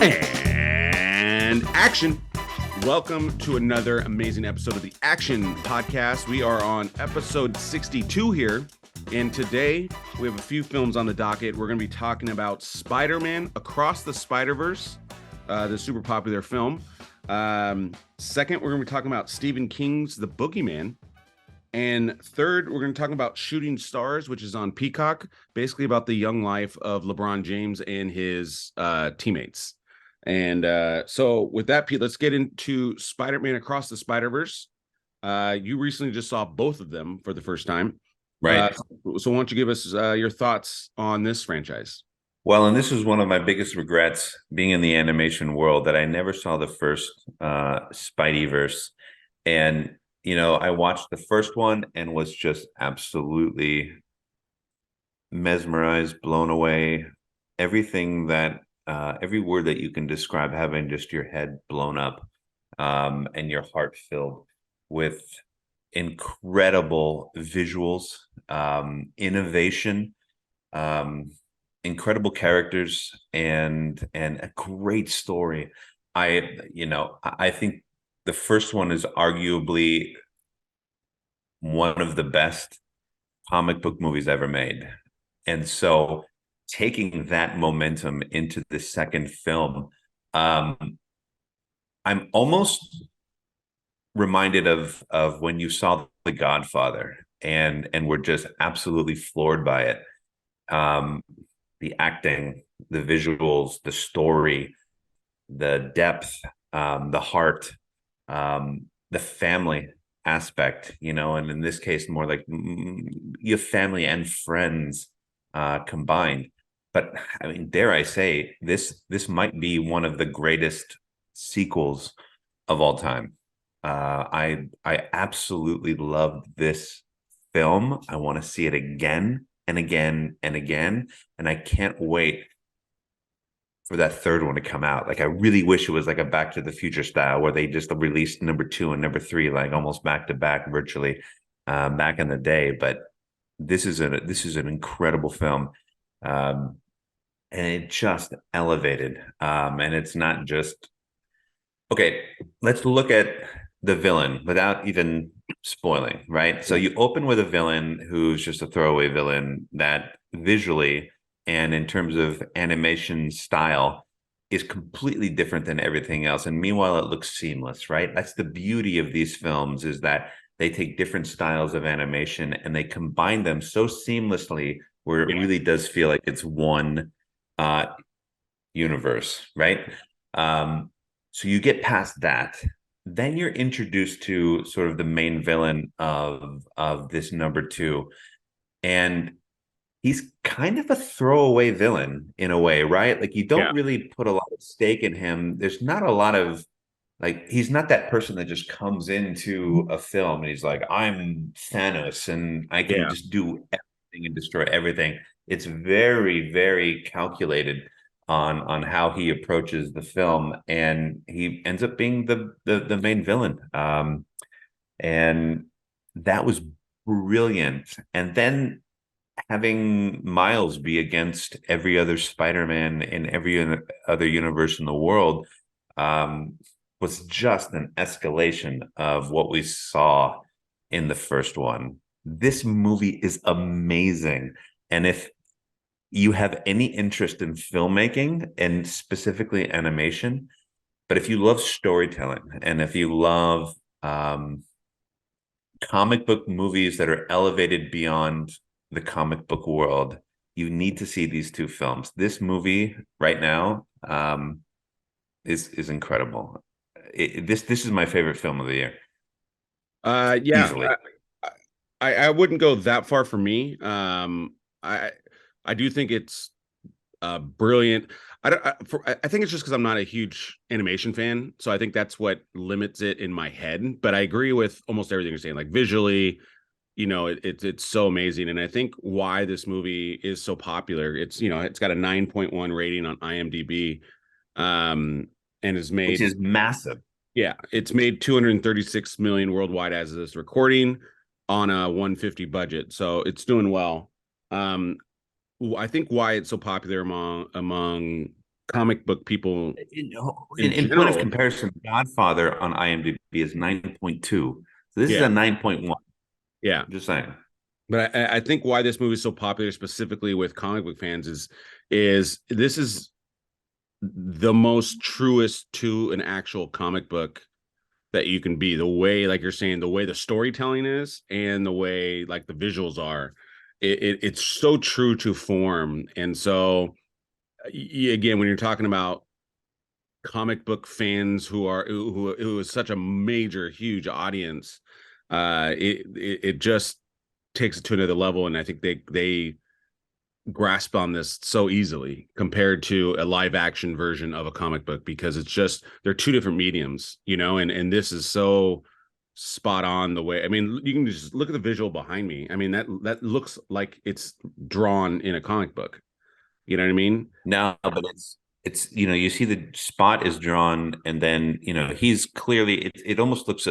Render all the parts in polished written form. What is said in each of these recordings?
And action. Welcome to another amazing episode of the Action Podcast. We are on episode 62 here. And today we have a few films on the docket. We're going to be talking about Spider-Man Across the Spiderverse, the super popular film. Second, we're going to be talking about Stephen King's The Boogeyman. And third, we're going to talk about Shooting Stars, which is on Peacock, basically about the young life of LeBron James and his teammates. And so with that, Pete, let's get into Spider-Man Across the Spiderverse. You recently just saw both of them for the first time. Right. So why don't you give us your thoughts on this franchise? Well, and this is one of my biggest regrets being in the animation world, that I never saw the first Spideyverse. And, you know, I watched the first one and was just absolutely mesmerized, blown away. Everything that, every word that you can describe, having just your head blown up and your heart filled with incredible visuals, innovation, incredible characters, and a great story. I think the first one is arguably one of the best comic book movies ever made. And so taking that momentum into the second film, I'm almost reminded of when you saw The Godfather and were just absolutely floored by it. The acting, the visuals, the story, the depth, the heart, the family aspect, you know, and in this case, more like your family and friends combined. But I mean, dare I say, this might be one of the greatest sequels of all time. I absolutely loved this film. I want to see it again and again and again, and I can't wait for that third one to come out. Like, I really wish it was like a Back to the Future style, where they just released number 2 and number 3 like almost back to back, virtually, back in the day. But this is an incredible film, and it just elevated. And it's not just okay. Let's look at the villain without even spoiling, right? So you open with a villain who's just a throwaway villain that visually and in terms of animation style is completely different than everything else. And meanwhile, it looks seamless, right? That's the beauty of these films, is that they take different styles of animation and they combine them so seamlessly, where it really does feel like it's one universe, right? So you get past that, then you're introduced to sort of the main villain of this number 2, and he's kind of a throwaway villain in a way, right? Like, you don't really put a lot of stake in him. There's not a lot of, like, he's not that person that just comes into a film and he's like, I'm Thanos and I can just do everything and destroy everything. It's very, very calculated on how he approaches the film, and he ends up being the main villain. And that was brilliant. And then having Miles be against every other Spider-Man in every other universe in the world was just an escalation of what we saw in the first one. This movie is amazing. And if you have any interest in filmmaking and specifically animation, but if you love storytelling and if you love comic book movies that are elevated beyond the comic book world, you need to see these two films. This movie right now is incredible. This is my favorite film of the year. Easily. I wouldn't go that far for me. I do think it's brilliant. I think it's just because I'm not a huge animation fan, so I think that's what limits it in my head. But I agree with almost everything you're saying. Like, visually, you know, it's so amazing, and I think why this movie is so popular. It's, you know, it's got a 9.1 rating on IMDb, and is made, which is massive. Yeah, it's made 236 million worldwide as of this recording on a 150 budget, so it's doing well. I think why it's so popular among comic book people In, in in point of general. comparison, Godfather on IMDb is 9.2. So this is Yeah, a 9.1. yeah. Just saying. But I think why this movie is so popular, specifically with comic book fans, is this is the most truest to an actual comic book that you can be. The way, like you're saying, the way the storytelling is, and the way like the visuals are, it's so true to form. And so, again, when you're talking about comic book fans who is such a major, huge audience, it just takes it to another level. And I think they grasp on this so easily compared to a live action version of a comic book, because it's just they're two different mediums, and this is so spot on. The way, I mean, you can just look at the visual behind me. I mean, that looks like it's drawn in a comic book. You know what I mean? No, but it's you see the spot is drawn, and then he's clearly it almost looks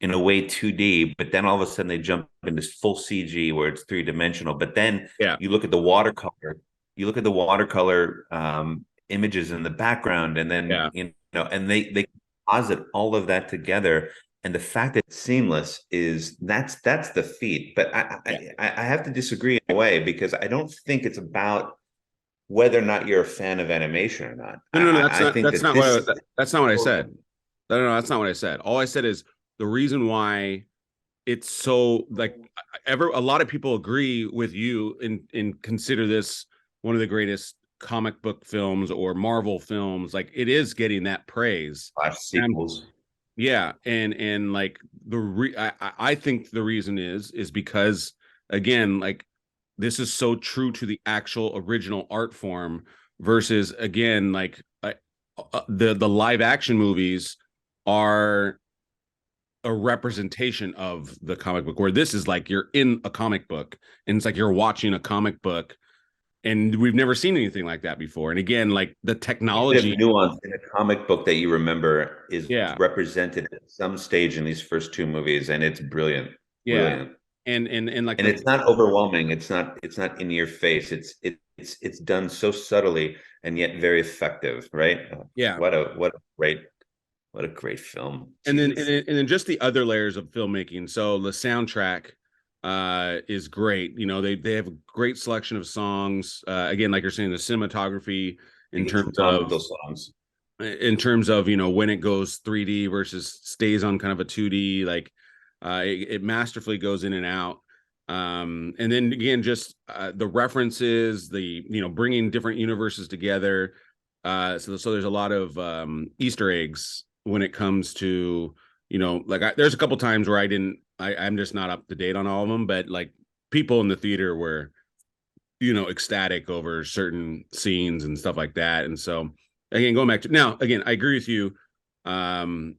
in a way 2D, but then all of a sudden they jump into full CG where it's three-dimensional. But then Yeah, you look at the watercolor, images in the background, and then yeah, and they composite all of that together. And the fact that it's seamless that's the feat. But yeah. I have to disagree in a way, because I don't think it's about whether or not you're a fan of animation or not. No. That's I not. think That's that not this what. That's not what I said. No. That's not what I said. All I said is the reason why it's so like a lot of people agree with you and consider this one of the greatest comic book films or Marvel films. Like it is getting that praise. And sequels. yeah, and like I think the reason is because, again, like this is so true to the actual original art form versus, again, like the live action movies are a representation of the comic book, where this is like you're in a comic book and it's like you're watching a comic book, and we've never seen anything like that before. And again, like the A bit of technology. nuance in a comic book that you remember is Yeah, represented at some stage in these first two movies, and it's brilliant, yeah. brilliant. And like And the it's not overwhelming. It's not in your face. It's done so subtly and yet very effective, right? Yeah. What a great film. And then and Jeez. then, and then just the other layers of filmmaking. So the soundtrack is great. They have a great selection of songs. Again, like you're saying, the cinematography in It's terms of phenomenal songs. when it goes 3D versus stays on kind of a 2D, like it masterfully goes in and out. And then again, just the references, the bringing different universes together. So there's a lot of Easter eggs when it comes to, like there's a couple times where I'm just not up to date on all of them, but like people in the theater were ecstatic over certain scenes and stuff like that. And so, again, going back to now, again, I agree with you. um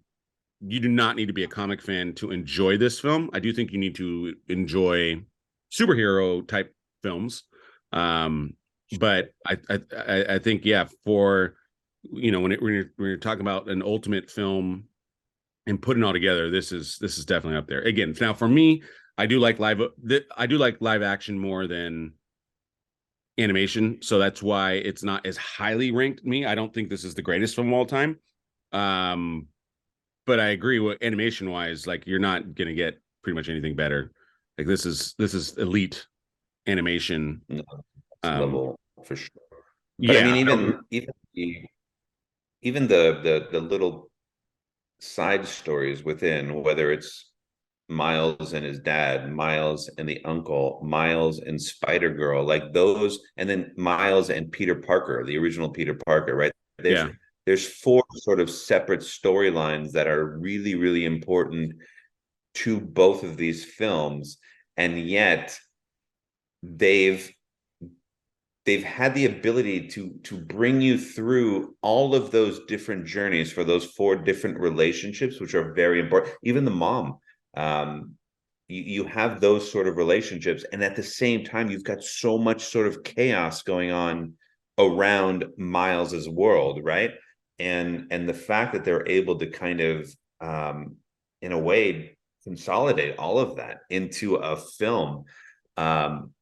you do not need to be a comic fan to enjoy this film. I do think you need to enjoy superhero type films. But I think, yeah, for when you're talking about an ultimate film and putting it all together, this is definitely up there. Again, now for me, I do like live action more than animation, so that's why it's not as highly ranked. Me, I don't think this is the greatest film of all time. Um, but I agree with animation wise, like you're not gonna get pretty much anything better. Like this is elite animation. No, it's Um, level for sure. But I yeah, mean, even the little side stories within, whether it's Miles and his dad, Miles and the uncle, Miles and Spider Girl, like those, and then Miles and Peter Parker, the original Peter Parker, right? There's yeah, there's four sort of separate storylines that are really, really important to both of these films, and yet they've they've had the ability to bring you through all of those different journeys for those four different relationships, which are very important. Even the mom, um, you have those sort of relationships, and at the same time, you've got so much sort of chaos going on around Miles's world, right? And the fact that they're able to kind of, in a way, consolidate all of that into a film. Um,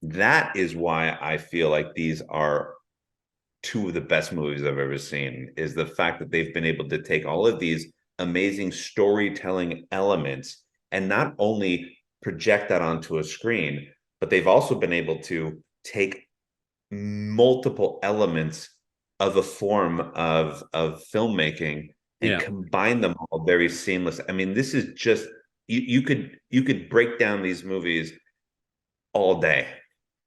that is why I feel like these are two of the best movies I've ever seen, is the fact that they've been able to take all of these amazing storytelling elements and not only project that onto a screen, but they've also been able to take multiple elements of a form of filmmaking and Yeah. combine them all very seamless. I mean, this is just you could break down these movies all day.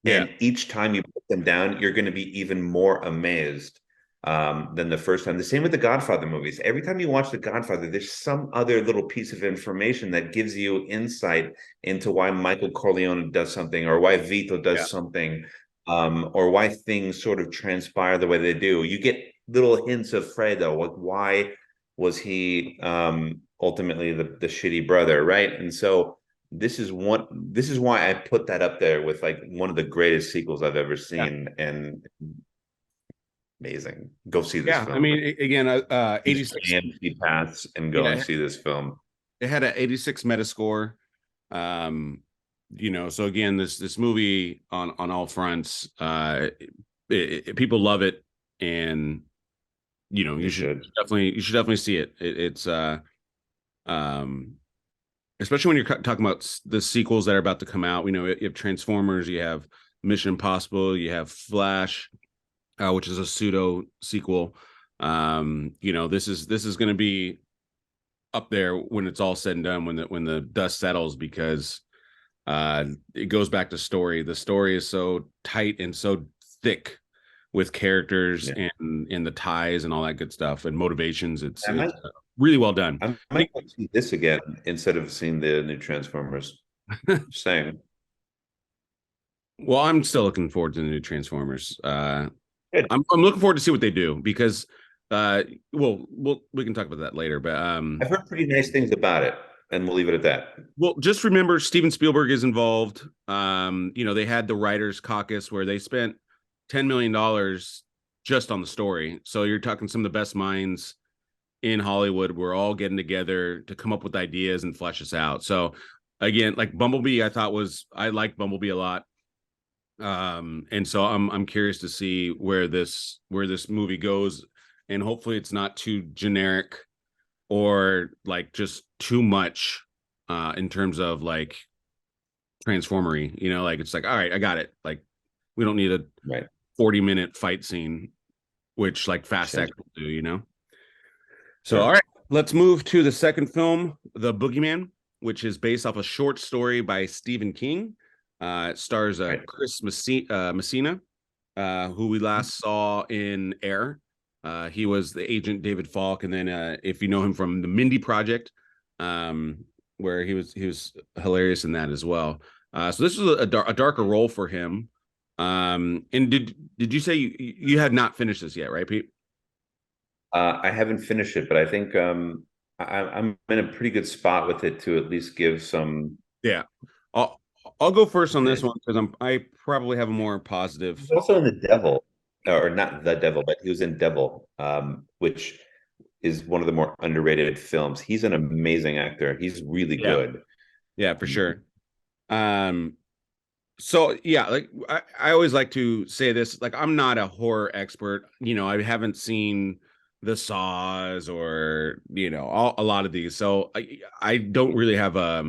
Yeah. And each time you put them down, you're going to be even more amazed than the first time. The same with the Godfather movies. Every time you watch the Godfather, there's some other little piece of information that gives you insight into why Michael Corleone does something, or why Vito Yeah. does something, or why things sort of transpire the way they do. You get little hints of Fredo, like why was he ultimately the shitty brother, right? And so this is why I put that up there with like one of the greatest sequels I've ever Yeah. seen, and amazing. Go see this Yeah. I film. mean, again, Use 86. AMC Pass and go and Yeah. see this film. It had an 86 Metascore. So again, this movie on all fronts, people love it, and They should. you should definitely see it. It's um, especially when you're talking about the sequels that are about to come out. You have Transformers, you have Mission Impossible, you have Flash, which is a pseudo sequel. This is going to be up there when it's all said and done, when the dust settles, because it goes back to story. The story is so tight and so thick with characters, Yeah. and the ties and all that good stuff and motivations. It's I might really well done. I might go see this again instead of seeing the new Transformers. Same. Well, I'm still looking forward to the new Transformers. Good. I'm looking forward to see what they do, because we can talk about that later, but I've heard pretty nice things about it, and we'll leave it at that. well, just remember Steven Spielberg is involved. They had the writers caucus where they spent $10 million just on the story. So you're talking some of the best minds in Hollywood. We're all getting together to come up with ideas and flesh this out. So again, like Bumblebee, I liked Bumblebee a lot. And so I'm curious to see where this movie goes, and hopefully it's not too generic or like just too much in terms of like transformery, like it's like, all right, I got it. Like, we don't need a Right. 40-minute fight scene, which like Fast X will do. So, all Sure. right, let's move to the second film, The Boogeyman, which is based off a short story by Stephen King. It stars Right. Chris Messina, who we last saw in Air. He was the agent David Falk, and then if you know him from the Mindy Project, where he was hilarious in that as well. So this was a darker role for him. And did you say you had not finished this yet, right, Pete? I haven't finished it, but I think I'm in a pretty good spot with it to at least give some. Yeah, I'll I'll go first on this one because I probably have a more positive. He's also in The Devil, or not The Devil, but he was in Devil, which is one of the more underrated films. He's an amazing actor. He's really Yeah, good. yeah, for sure. Um, so yeah, like I always like to say this, like I'm not a horror expert. I haven't seen the Saws or a lot of these, so I don't really have a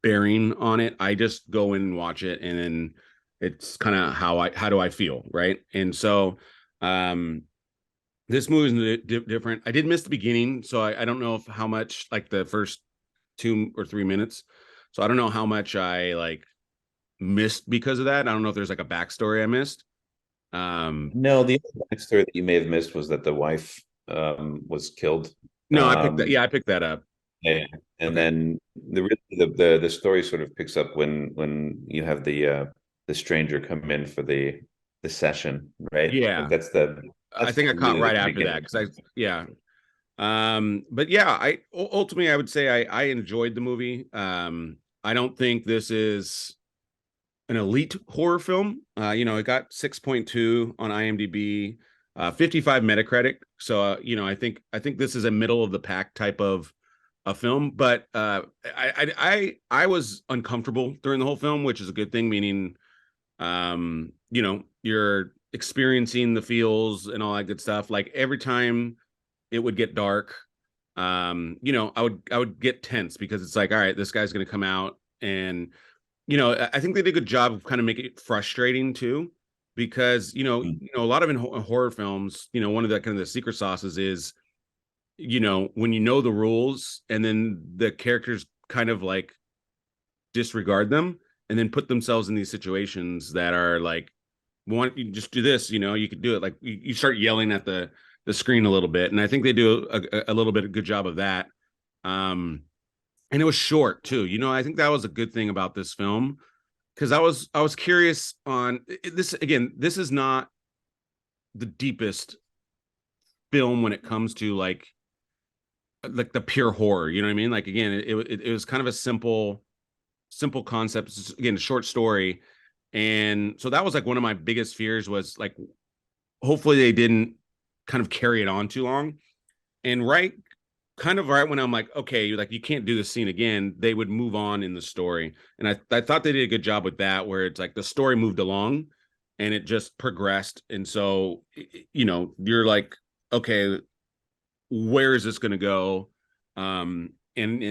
bearing on it. I just go in and watch it, and then it's kind of how do I feel, right? And so um this movie is different. I did miss the beginning, so I don't know if how much, like the first 2 or 3 minutes. So I don't know how much I like missed because of that. I don't know if there's like a backstory I missed. Um, No, the other backstory that you may have missed was that the wife was killed. no, I picked that. Yeah, I picked that up. Yeah. And Okay. then the story sort of picks up when you have the stranger come in for the session, right? Like Yeah, I that's think I caught really the right after that beginning. because yeah. But yeah, I ultimately I would say I enjoyed the movie. I don't think this is an elite horror film. It got 6.2 on IMDb, 55 Metacritic. So I think this is a middle of the pack type of a film. But I was uncomfortable during the whole film, which is a good thing. Meaning, you're experiencing the feels and all that good stuff. Like every time it would get dark, I would get tense because it's like, all right, this guy's going to come out, and I think they did a good job of kind of making it frustrating too, because a lot of in horror films, one of the kind of the secret sauces is, when the rules and then the characters kind of like disregard them and then put themselves in these situations that are like, want you just do this, you could do it, like you start yelling at the screen a little bit, and I think they do a little bit of good job of that. And it was short too. I think that was a good thing about this film, because I was curious on this. Again, this is not the deepest film when it comes to like the pure horror. You know what I mean? Like, again, it was kind of a simple concept. It's, again, a short story, and so that was like one of my biggest fears was like, hopefully they didn't kind of carry it on too long. And kind of right when I'm like, okay, like you can't do this scene again, they would move on in the story. And I thought they did a good job with that, where it's like the story moved along and it just progressed. And so, you're like, okay, where is this going to go? And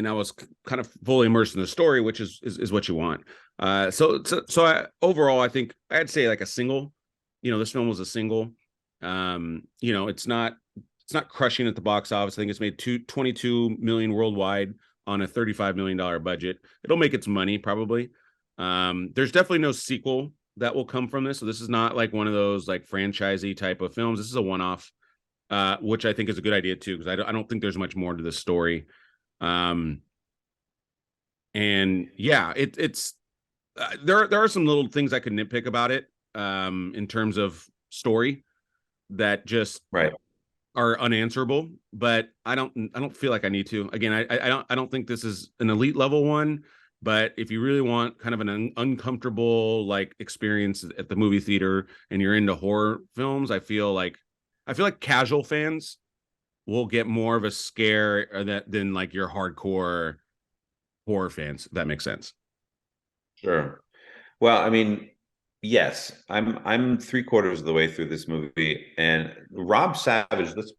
I was kind of fully immersed in the story, which is what you want. Overall, I think I'd say like a single. This film was a single. It's not crushing at the box office. I think it's made 22 million worldwide on a $35 million budget. It'll make its money probably. There's definitely no sequel that will come from this. So this is not like one of those like franchisey type of films. This is a one-off, which I think is a good idea too, because I don't think there's much more to this story. And yeah, it's there are some little things I could nitpick about it, in terms of story that just Right. are unanswerable, but I don't feel like I need to. Again, I don't think this is an elite level one, but if you really want kind of an uncomfortable like experience at the movie theater and you're into horror films, I feel like casual fans will get more of a scare than like your hardcore horror fans, if that makes sense. Sure. Well, I mean, yes, I'm three-quarters of the way through this movie, and Rob Savage, let's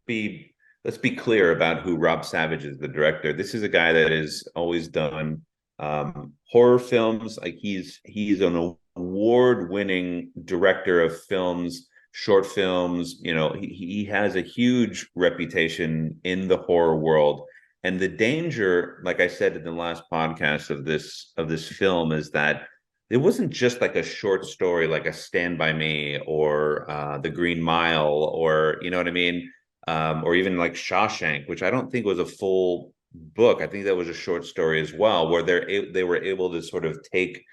be clear about who Rob Savage is, the director. This is a guy that has always done horror films. Like he's an award-winning director of films, short films. He has a huge reputation in the horror world. And the danger, like I said in the last podcast of this film, is that it wasn't just like a short story, like a Stand by Me or The Green Mile, or you know what I mean, or even like Shawshank, which I don't think was a full book. I think that was a short story as well, where they were able to sort of take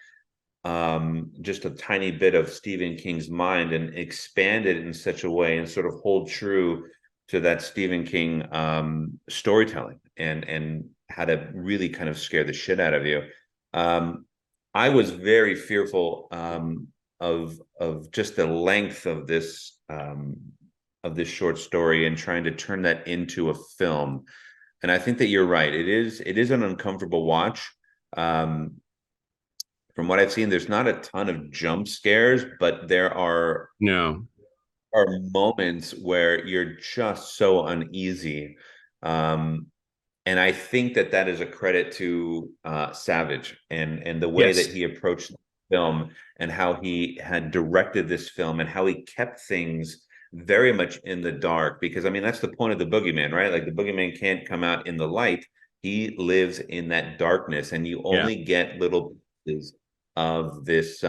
just a tiny bit of Stephen King's mind and expand it in such a way and sort of hold true to that Stephen King storytelling and how to really kind of scare the shit out of you. I was very fearful of just the length of this short story and trying to turn that into a film. And I think that you're right. It is an uncomfortable watch. From what I've seen, there's not a ton of jump scares, but there No. are moments where you're just so uneasy. And I think that is a credit to Savage and the way that Yes. he approached the film and how he had directed this film and how he kept things very much in the dark. Because I mean, that's the point of the Boogeyman, right? Like the Boogeyman can't come out in the light. He lives in that darkness, and you Yeah. only get little pieces of this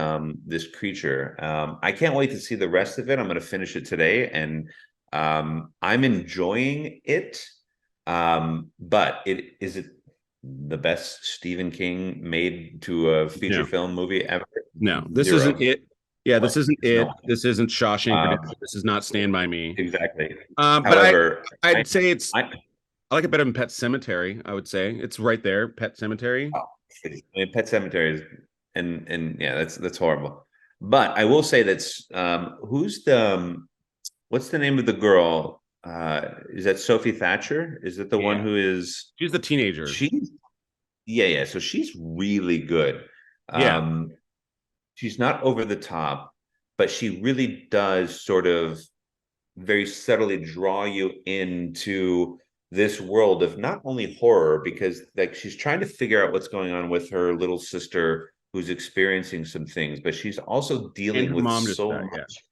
creature. I can't wait to see the rest of it. I'm going to finish it today, and I'm enjoying it. But is it the best Stephen King made to a feature No. film movie ever? No. This isn't Zero. it. Yeah, this isn't It's it. no. This isn't Shawshank Redemption. Um, This is not Stand by Me. exactly. But However, I'd say I I like it better than Pet Cemetery. I would say it's right there, Pet Cemetery. oh, I mean, Pet Cemetery is, and yeah, that's horrible. But I will say that's who's the what's the name of the girl? Is that Sophie Thatcher? Is that the one Yeah, who is she's the teenager. she's yeah. So she's really good. Yeah, Um, she's not over the top. but she really does sort of very subtly draw you into this world of not only horror, because like she's trying to figure out what's going on with her little sister who's experiencing some things, but she's also And dealing her with mom just so died. Yeah. much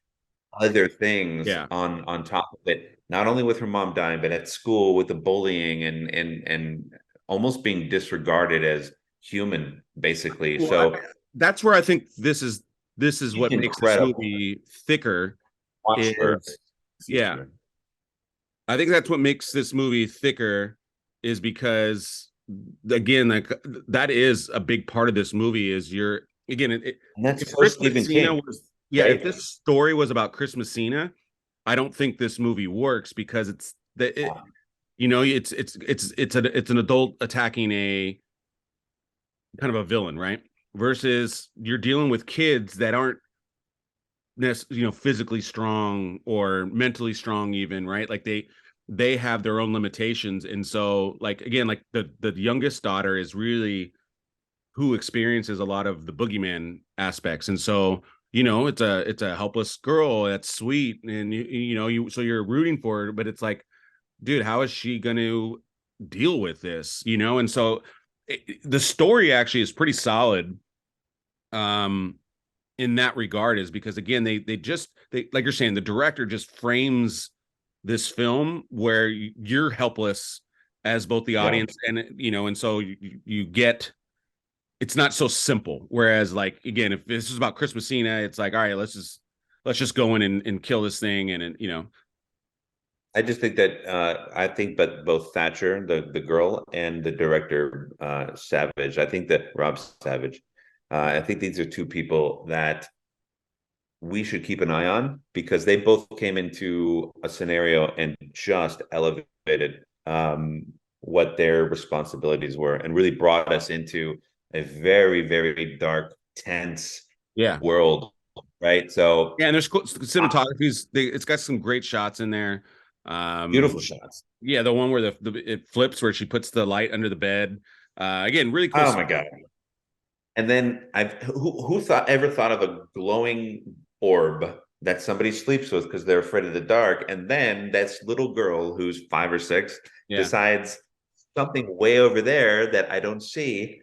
other things Yeah. on top of it, not only with her mom dying, but at school with the bullying and almost being disregarded as human, basically. Well, So that's where I think this is she's what makes this incredible. movie thicker. Watch her. Is Yeah, I think that's what makes this movie thicker, is because again, like that is a big part of this movie. Is you're again, And that's if so Chris Stephen Messina King, was, yeah, if right? this story was about Chris Messina, I don't think this movie works because it's that it, you know, it's an adult attacking a kind of a villain, right? Versus you're dealing with kids that aren't physically strong or mentally strong even, right? Like they have their own limitations. And so like again, like the youngest daughter is really who experiences a lot of the boogeyman aspects. And so it's a helpless girl that's sweet, and so you're rooting for her, but it's like, dude, how is she going to deal with this? And so the story actually is pretty solid um in that regard, is because again, they like you're saying, the director just frames this film where you're helpless as both the Yeah. audience and so you get, it's not so simple. Whereas like again, if this is about Chris Messina, it's like, all right, let's just go in and kill this thing, and. I just think that I think, but both Thatcher, the girl, and the director Savage, I think that Rob Savage, I think these are two people that we should keep an eye on, because they both came into a scenario and just elevated what their responsibilities were, and really brought us into a very, very dark, tense Yeah. world, right? So Yeah, and there's cinematography's, it's got some great shots in there. beautiful shots. Yeah, the one where it flips, where she puts the light under the bed. Again, really cool Oh stuff. my God. And then who thought ever thought of a glowing orb that somebody sleeps with because they're afraid of the dark, and then this little girl who's 5 or 6 Yeah, decides something way over there that I don't see.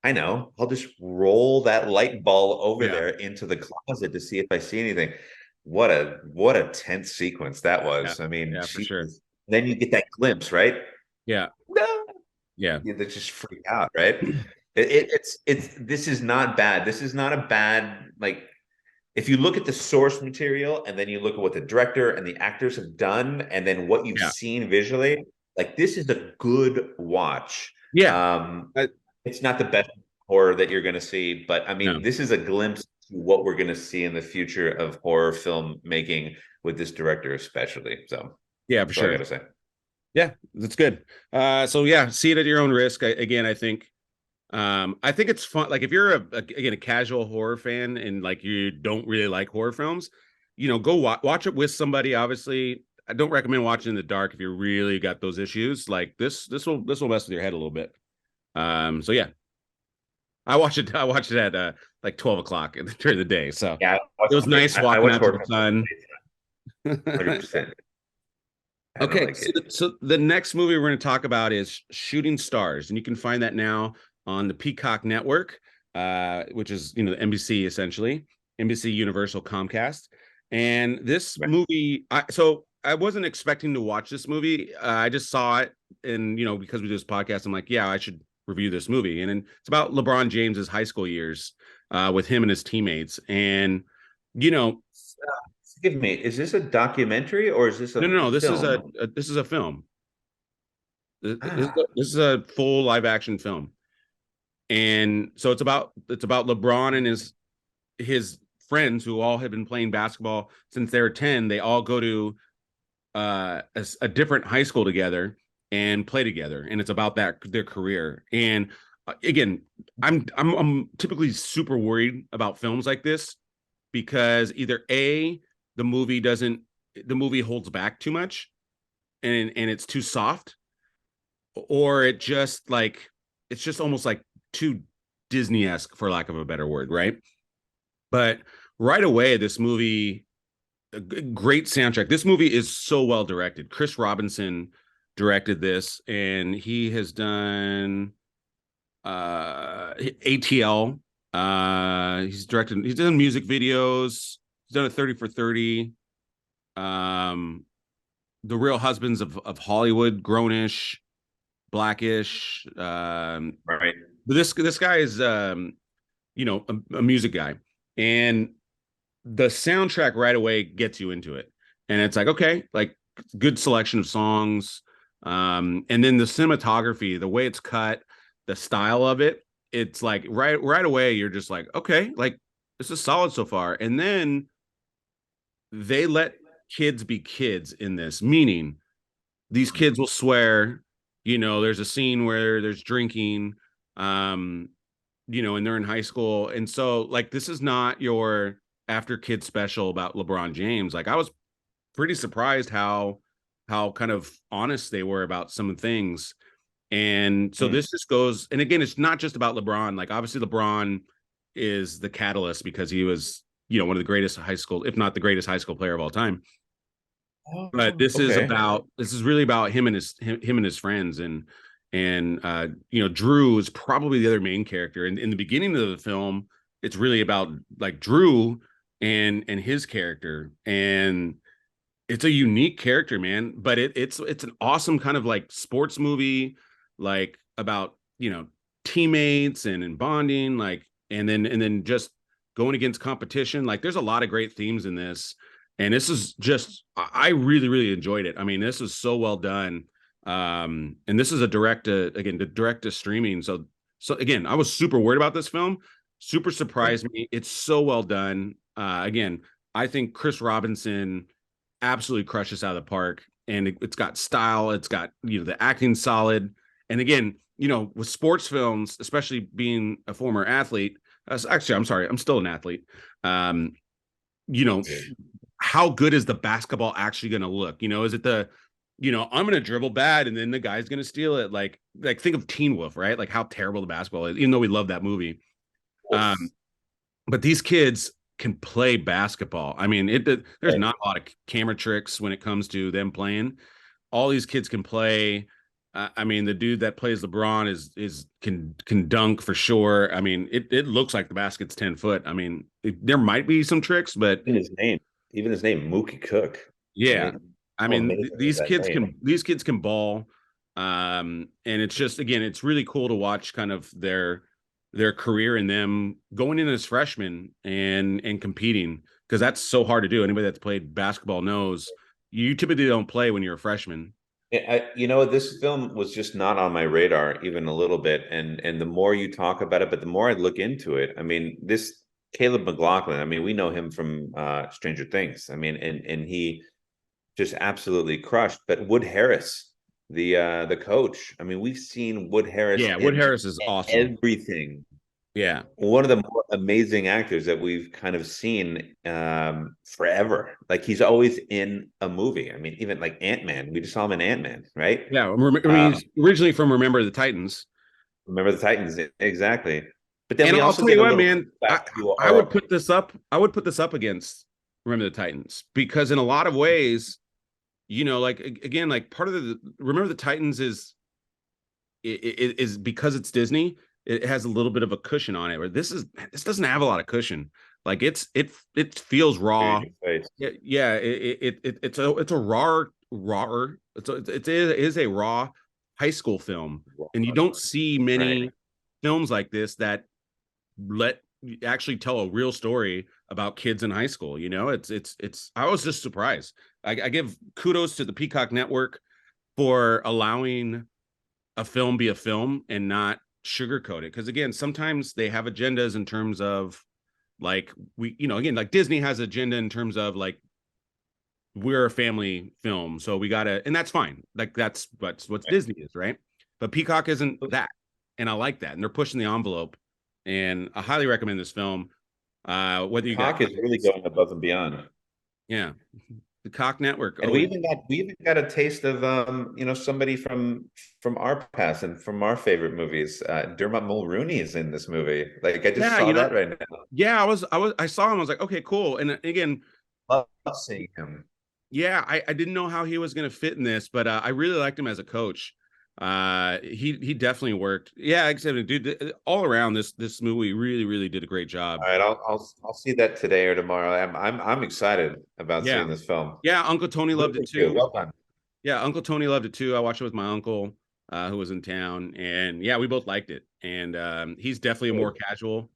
I know, I'll just roll that light ball over yeah, there into the closet to see if I see anything. What a tense sequence that yeah, was. I mean, yeah, for sure. then you get that glimpse, right? Yeah, No, yeah, they just freak out, right? It's this is not bad. This is not a bad, like, if you look at the source material and then you look at what the director and the actors have done and then what you've yeah, seen visually, like this is a good watch. yeah. Um, I, it's not the best horror that you're going to see, but I mean, no, this is a glimpse to what we're going to see in the future of horror film making with this director, especially. So yeah, for that's all I got sure. to say. Yeah, that's good. So yeah, see it at your own risk. Again, I think it's fun. Like if you're again a casual horror fan and like you don't really like horror films, go watch it with somebody. Obviously, I don't recommend watching in the dark if you really got those issues. Like this will mess with your head a little bit. So yeah, I watched it at like 12 o'clock during the day. So Yeah, it was nice I walking watch out to horror the films sun. 100%. I don't Okay, like so it. the next movie we're going to talk about is Shooting Stars, and you can find that now on the Peacock network, which is the NBC, essentially NBC Universal Comcast. And this Right. movie, so I wasn't expecting to watch this movie. I just saw it, and because we do this podcast, I'm like, yeah, I should review this movie. And it's about LeBron James's high school years with him and his teammates, and you know, Forgive me, is this a documentary or is this no, a no, no, this is film? a film. Ah, This is a full live action film, and so it's about LeBron and his friends who all have been playing basketball since they were 10. They all go to a different high school together and play together, and it's about their career. And again, I'm typically super worried about films like this because either the movie holds back too much and it's too soft, or it's just almost like too Disney-esque, for lack of a better word, right? But right away, this movie, a great soundtrack. This movie is so well directed. Chris Robinson directed this, and he has done ATL. He's done music videos. He's done a 30 for 30. Um, The Real Husbands of Hollywood, Grownish, Blackish. Right. But this guy is a music guy, and the soundtrack right away gets you into it, and it's like, okay, like good selection of songs, and then the cinematography, the way it's cut, the style of it, it's like right away you're just like, okay, like this is solid so far. And then they let kids be kids in this, meaning these kids will swear. There's a scene where there's drinking, um and they're in high school. And so, like, this is not your after kid special about LeBron James. Like, I was pretty surprised how kind of honest they were about some things. And so this just goes, and again, it's not just about LeBron. Like, obviously LeBron is the catalyst because he was, one of the greatest high school, if not the greatest high school player of all time. But Oh, okay. this is really about him and his friends. And Drew is probably the other main character. And in the beginning of the film, it's really about like Drew and his character. And it's a unique character, man. But it's an awesome kind of like sports movie, like about teammates and bonding, like, and then just going against competition. Like, there's a lot of great themes in this, and this is just, I really really enjoyed it. I mean, this is so well done. And this is a direct to streaming. So again, I was super worried about this film. Super surprised me. It's so well done. Again, I think Chris Robinson absolutely crushes out of the park, and it's got style. It's got, the acting solid. And again, with sports films, especially being a former athlete, actually, I'm sorry, I'm still an athlete. Um, you know, how good is the basketball actually going to look? Is it I'm going to dribble bad and then the guy's going to steal it? Like think of Teen Wolf, right? Like how terrible the basketball is, even though we love that movie. Um, but these kids can play basketball. I mean, there's Right. not a lot of camera tricks when it comes to them playing. All these kids can play. I mean, the dude that plays LeBron is can dunk for sure. I mean, it looks like the basket's 10 foot. I mean, there might be some tricks, but Even his name, Mookie Cook. I yeah. mean, I how mean, amazing is that name? these kids can ball. And it's just, again, it's really cool to watch kind of their career and them going in as freshmen and competing, because that's so hard to do. Anybody that's played basketball knows you typically don't play when you're a freshman. This film was just not on my radar even a little bit, and the more you talk about it, but the more I look into it, I mean, this Caleb McLaughlin, I mean, we know him from Stranger Things. I mean, and he just absolutely crushed. But Wood Harris, the coach, I mean, we've seen Wood Harris Yeah, Wood in Harris is awesome. everything. Yeah. One of the more amazing actors that we've kind of seen forever. Like, he's always in a movie. I mean, even like Ant-Man, we just saw him in Ant-Man, right? Yeah. I mean, Um, he's originally from Remember the Titans. Remember the Titans, exactly. But then And we I'll also tell you get a what, little man, back to I our. would put this up. I would put this up against Remember the Titans, because in a lot of ways, like, again, like part of the Remember the Titans is because it's Disney, it has a little bit of a cushion on it. Where this doesn't have a lot of cushion. Like, it feels raw. Yeah, yeah. It's a raw. It is a raw high school film, and you don't see Right. many films like this that let actually tell a real story about kids in high school. It's I was just surprised. I give kudos to the Peacock network for allowing a film be a film and not sugarcoat it, because again, sometimes they have agendas in terms of, like, again, like Disney has agenda in terms of, like, we're a family film, so we gotta, and that's fine. Like, that's what Disney is, right? But Peacock isn't that, and I like that, and they're pushing the envelope. And I highly recommend this film. Whether you got Cock is really kids, going above and beyond. yeah. Peacock Network. And Oh, we even got a taste of somebody from our past and from our favorite movies. Dermot Mulroney is in this movie. Like I just yeah, saw that right now. yeah. I saw him. I was like, okay, cool. And again, Love seeing him. yeah, I didn't know how he was going to fit in this, but I really liked him as a coach. He definitely worked. Yeah, except dude, all around this movie really did a great job. All right, I'll see that today or tomorrow. I'm excited about Yeah, seeing this film. yeah. Uncle Tony Good loved for it you. too. Well done. Yeah, Uncle Tony loved it too. I watched it with my uncle, who was in town, and yeah, we both liked it. And he's definitely a more Good. casual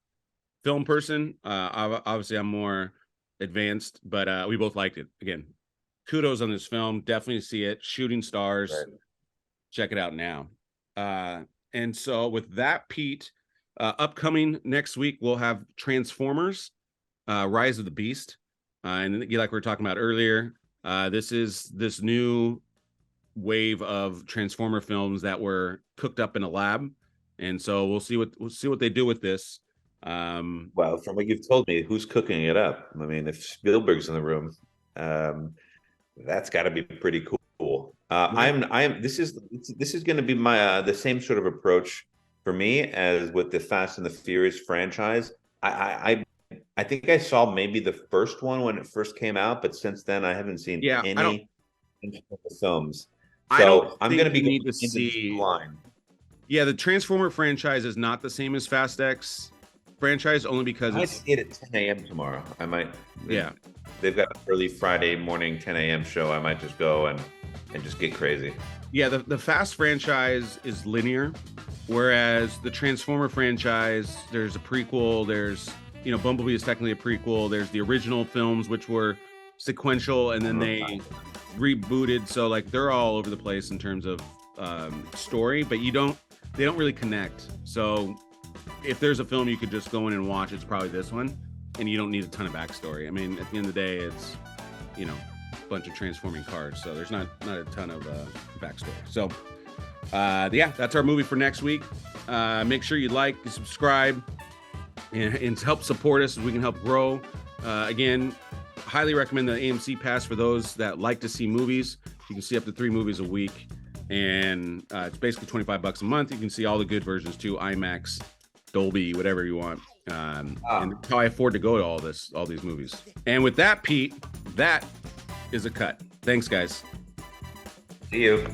film person. Obviously, I'm more advanced, but we both liked it. Again, kudos on this film. Definitely see it. Shooting stars. Right. Check it out now. Uh, and so with that, Pete, upcoming next week we'll have Transformers, Rise of the Beast, and like we were talking about earlier, this is this new wave of Transformer films that were cooked up in a lab, and so we'll see what they do with this. Well, from what you've told me, who's cooking it up? I mean, if Spielberg's in the room, um, that's got to be pretty cool. Yeah. This is going to be my the same sort of approach for me as with the Fast and the Furious franchise. I think I saw maybe the first one when it first came out, but since then I haven't seen Yeah, any films. I don't So I'm going think to be you going need to into this see. blind. Yeah, the Transformer franchise is not the same as Fast X franchise, only I because might it's see it at 10 a.m. tomorrow. I might. yeah. They've got an early Friday morning 10 a.m. show. I might just go and just get crazy. Yeah, the Fast franchise is linear, whereas the Transformer franchise, there's a prequel, there's Bumblebee is technically a prequel, there's the original films which were sequential and then they rebooted, so like they're all over the place in terms of story, but they don't really connect. So if there's a film you could just go in and watch, it's probably this one, and you don't need a ton of backstory. I mean, at the end of the day, it's a bunch of transforming cars, so there's not a ton of backstory. So yeah, that's our movie for next week. Make sure you like, subscribe, and help support us as we can help grow. Again, highly recommend the AMC Pass for those that like to see movies. You can see up to 3 movies a week, and it's basically $25 a month. You can see all the good versions too, IMAX, Dolby, whatever you want. And that's how I afford to go to all these movies. And with that, Pete, that is a cut. Thanks, guys. See you.